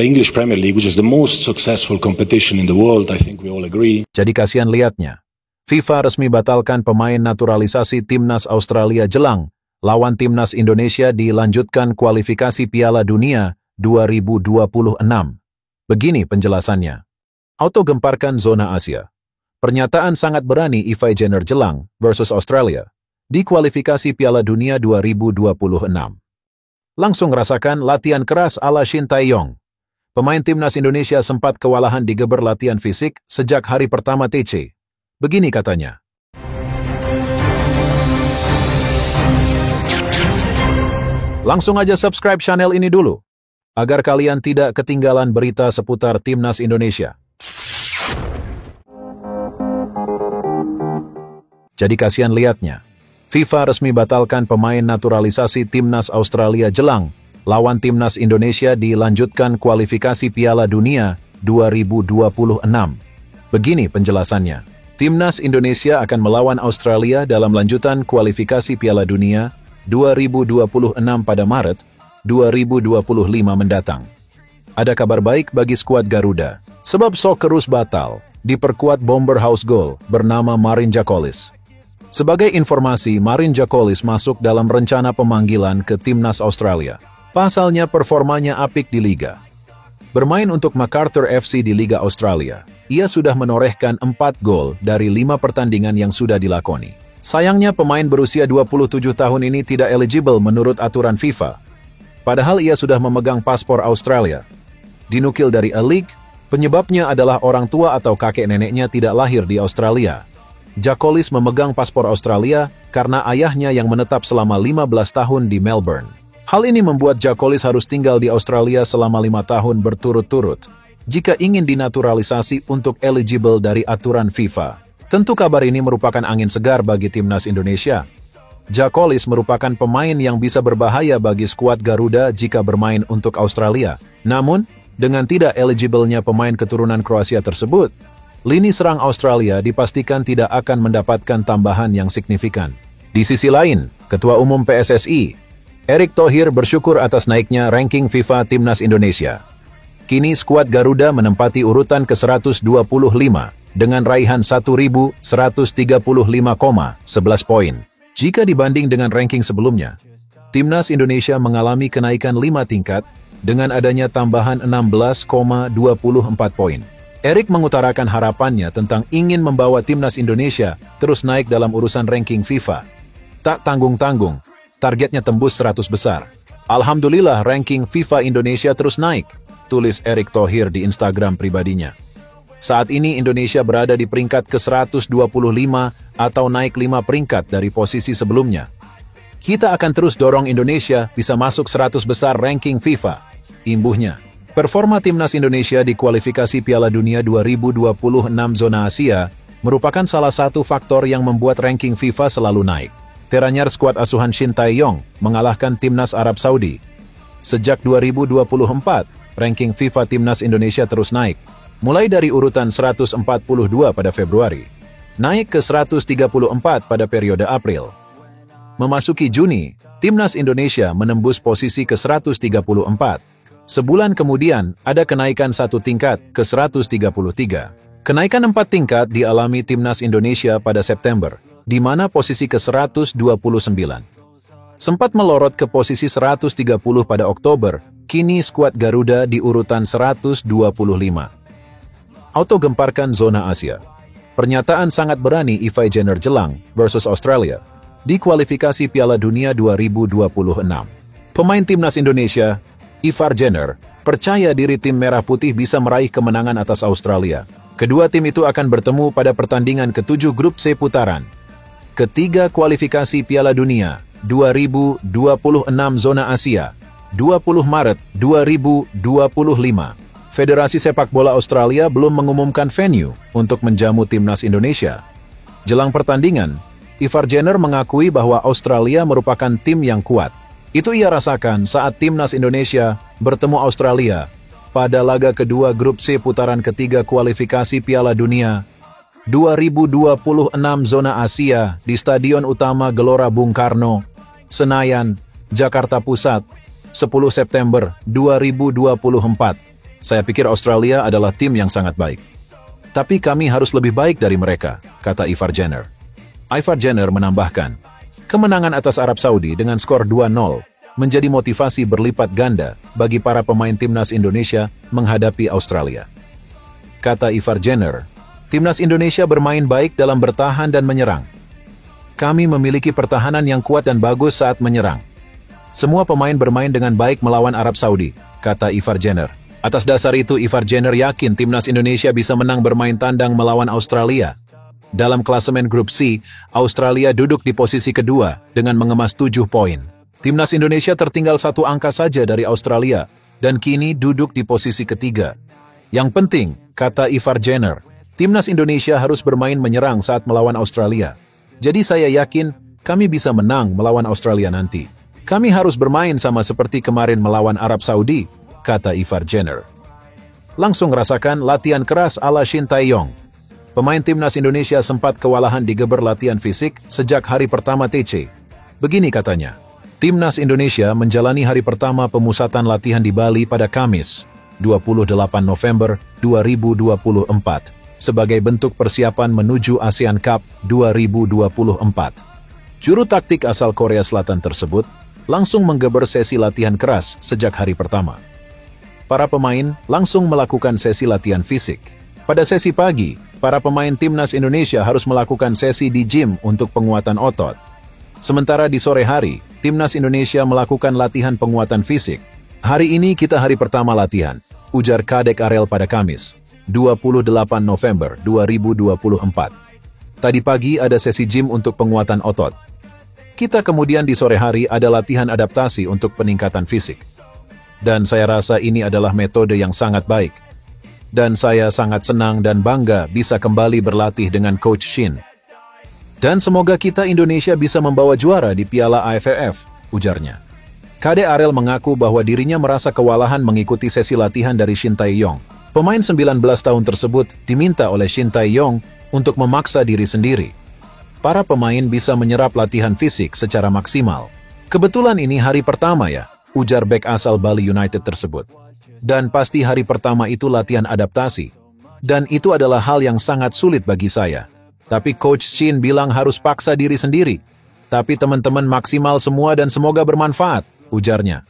the English Premier League, which is the most successful competition in the world, I think we all agree. Jadi kasihan lihatnya. FIFA resmi batalkan pemain naturalisasi Timnas Australia jelang lawan Timnas Indonesia dilanjutkan kualifikasi Piala Dunia 2026. Begini penjelasannya. Auto gemparkan zona Asia. Pernyataan sangat berani Eva Jenner jelang versus Australia di kualifikasi Piala Dunia 2026. Langsung rasakan latihan keras ala Shin Tae-yong. Pemain Timnas Indonesia sempat kewalahan digeber latihan fisik sejak hari pertama TC. Begini katanya. Langsung aja subscribe channel ini dulu, agar kalian tidak ketinggalan berita seputar Timnas Indonesia. Jadi kasihan lihatnya. FIFA resmi batalkan pemain naturalisasi Timnas Australia jelang lawan Timnas Indonesia dilanjutkan kualifikasi Piala Dunia 2026. Begini penjelasannya. Timnas Indonesia akan melawan Australia dalam lanjutan kualifikasi Piala Dunia 2026 pada Maret 2025 mendatang. Ada kabar baik bagi skuad Garuda, sebab Socceroos batal, diperkuat bomber house goal bernama Marin Jacolis. Sebagai informasi, Marin Jacolis masuk dalam rencana pemanggilan ke Timnas Australia. Pasalnya performanya apik di Liga. Bermain untuk MacArthur FC di Liga Australia, ia sudah menorehkan 4 gol dari 5 pertandingan yang sudah dilakoni. Sayangnya pemain berusia 27 tahun ini tidak eligible menurut aturan FIFA. Padahal ia sudah memegang paspor Australia. Dinukil dari A League, penyebabnya adalah orang tua atau kakek neneknya tidak lahir di Australia. Jacolis memegang paspor Australia karena ayahnya yang menetap selama 15 tahun di Melbourne. Hal ini membuat Jacolis harus tinggal di Australia selama 5 tahun berturut-turut jika ingin dinaturalisasi untuk eligible dari aturan FIFA. Tentu kabar ini merupakan angin segar bagi Timnas Indonesia. Jacolis merupakan pemain yang bisa berbahaya bagi skuad Garuda jika bermain untuk Australia. Namun, dengan tidak eligible-nya pemain keturunan Kroasia tersebut, lini serang Australia dipastikan tidak akan mendapatkan tambahan yang signifikan. Di sisi lain, Ketua Umum PSSI, Erick Thohir bersyukur atas naiknya ranking FIFA Timnas Indonesia. Kini skuad Garuda menempati urutan ke-125 dengan raihan 1.135,11 poin. Jika dibanding dengan ranking sebelumnya, Timnas Indonesia mengalami kenaikan 5 tingkat dengan adanya tambahan 16,24 poin. Erick mengutarakan harapannya tentang ingin membawa Timnas Indonesia terus naik dalam urusan ranking FIFA. Tak tanggung-tanggung, targetnya tembus 100 besar. Alhamdulillah ranking FIFA Indonesia terus naik, tulis Erick Thohir di Instagram pribadinya. Saat ini Indonesia berada di peringkat ke-125 atau naik 5 peringkat dari posisi sebelumnya. Kita akan terus dorong Indonesia bisa masuk 100 besar ranking FIFA, imbuhnya. Performa Timnas Indonesia di kualifikasi Piala Dunia 2026 zona Asia merupakan salah satu faktor yang membuat ranking FIFA selalu naik. Teranyar skuad asuhan Shin Tae-yong mengalahkan Timnas Arab Saudi. Sejak 2024, ranking FIFA Timnas Indonesia terus naik, mulai dari urutan 142 pada Februari, naik ke 134 pada periode April. Memasuki Juni, Timnas Indonesia menembus posisi ke-134. Sebulan kemudian, ada kenaikan 1 tingkat ke 133. Kenaikan 4 tingkat dialami Timnas Indonesia pada September, di mana posisi ke-129. Sempat melorot ke posisi 130 pada Oktober, kini skuad Garuda di urutan 125. Auto gemparkan zona Asia. Pernyataan sangat berani Eva Jenner jelang versus Australia di kualifikasi Piala Dunia 2026. Pemain Timnas Indonesia, Eva Jenner, percaya diri tim Merah Putih bisa meraih kemenangan atas Australia. Kedua tim itu akan bertemu pada pertandingan ke-7 Grup C putaran ketiga kualifikasi Piala Dunia 2026 zona Asia, 20 Maret 2025. Federasi Sepak Bola Australia belum mengumumkan venue untuk menjamu Timnas Indonesia. Jelang pertandingan, Eva Jenner mengakui bahwa Australia merupakan tim yang kuat. Itu ia rasakan saat Timnas Indonesia bertemu Australia pada laga kedua Grup C putaran ketiga kualifikasi Piala Dunia 2026 zona Asia di Stadion Utama Gelora Bung Karno, Senayan, Jakarta Pusat, 10 September 2024. Saya pikir Australia adalah tim yang sangat baik. Tapi kami harus lebih baik dari mereka, kata Ivar Jenner. Ivar Jenner menambahkan, kemenangan atas Arab Saudi dengan skor 2-0 menjadi motivasi berlipat ganda bagi para pemain timnas Indonesia menghadapi Australia. Kata Ivar Jenner, timnas Indonesia bermain baik dalam bertahan dan menyerang. Kami memiliki pertahanan yang kuat dan bagus saat menyerang. Semua pemain bermain dengan baik melawan Arab Saudi, kata Ivar Jenner. Atas dasar itu, Ivar Jenner yakin timnas Indonesia bisa menang bermain tandang melawan Australia. Dalam klasemen grup C, Australia duduk di posisi kedua dengan mengemas 7 poin. Timnas Indonesia tertinggal 1 angka saja dari Australia dan kini duduk di posisi ketiga. Yang penting, kata Ivar Jenner, timnas Indonesia harus bermain menyerang saat melawan Australia. Jadi saya yakin kami bisa menang melawan Australia nanti. Kami harus bermain sama seperti kemarin melawan Arab Saudi, kata Ivar Jenner. Langsung rasakan latihan keras ala Shin Tae-yong. Pemain timnas Indonesia sempat kewalahan digeber latihan fisik sejak hari pertama TC. Begini katanya, timnas Indonesia menjalani hari pertama pemusatan latihan di Bali pada Kamis, 28 November 2024, sebagai bentuk persiapan menuju ASEAN Cup 2024. Juru taktik asal Korea Selatan tersebut langsung menggeber sesi latihan keras sejak hari pertama. Para pemain langsung melakukan sesi latihan fisik. Pada sesi pagi, para pemain timnas Indonesia harus melakukan sesi di gym untuk penguatan otot. Sementara di sore hari, timnas Indonesia melakukan latihan penguatan fisik. Hari ini kita hari pertama latihan, ujar Kadek Arel pada Kamis, 28 November 2024. Tadi pagi ada sesi gym untuk penguatan otot. Kita kemudian di sore hari ada latihan adaptasi untuk peningkatan fisik. Dan saya rasa ini adalah metode yang sangat baik. Dan saya sangat senang dan bangga bisa kembali berlatih dengan Coach Shin. Dan semoga kita Indonesia bisa membawa juara di Piala AFF, ujarnya. Kadek Arel mengaku bahwa dirinya merasa kewalahan mengikuti sesi latihan dari Shin Tae-yong. Pemain 19 tahun tersebut diminta oleh Shin Tae-yong untuk memaksa diri sendiri. Para pemain bisa menyerap latihan fisik secara maksimal. Kebetulan ini hari pertama ya, ujar bek asal Bali United tersebut. Dan pasti hari pertama itu latihan adaptasi. Dan itu adalah hal yang sangat sulit bagi saya. Tapi Coach Shin bilang harus paksa diri sendiri. Tapi teman-teman maksimal semua dan semoga bermanfaat, ujarnya.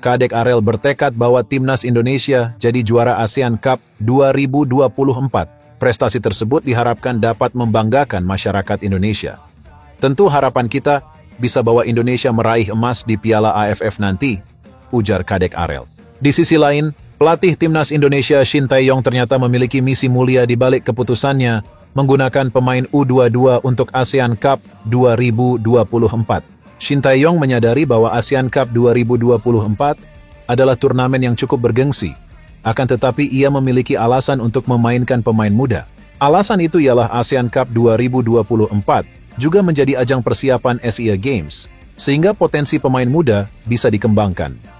Kadek Arel bertekad bahwa timnas Indonesia jadi juara ASEAN Cup 2024. Prestasi tersebut diharapkan dapat membanggakan masyarakat Indonesia. Tentu harapan kita bisa bawa Indonesia meraih emas di Piala AFF nanti, ujar Kadek Arel. Di sisi lain, pelatih timnas Indonesia Shin Tae-yong ternyata memiliki misi mulia di balik keputusannya menggunakan pemain U22 untuk ASEAN Cup 2024. Shin Tae-yong menyadari bahwa ASEAN Cup 2024 adalah turnamen yang cukup bergengsi. Akan tetapi ia memiliki alasan untuk memainkan pemain muda. Alasan itu ialah ASEAN Cup 2024 juga menjadi ajang persiapan Asia Games, sehingga potensi pemain muda bisa dikembangkan.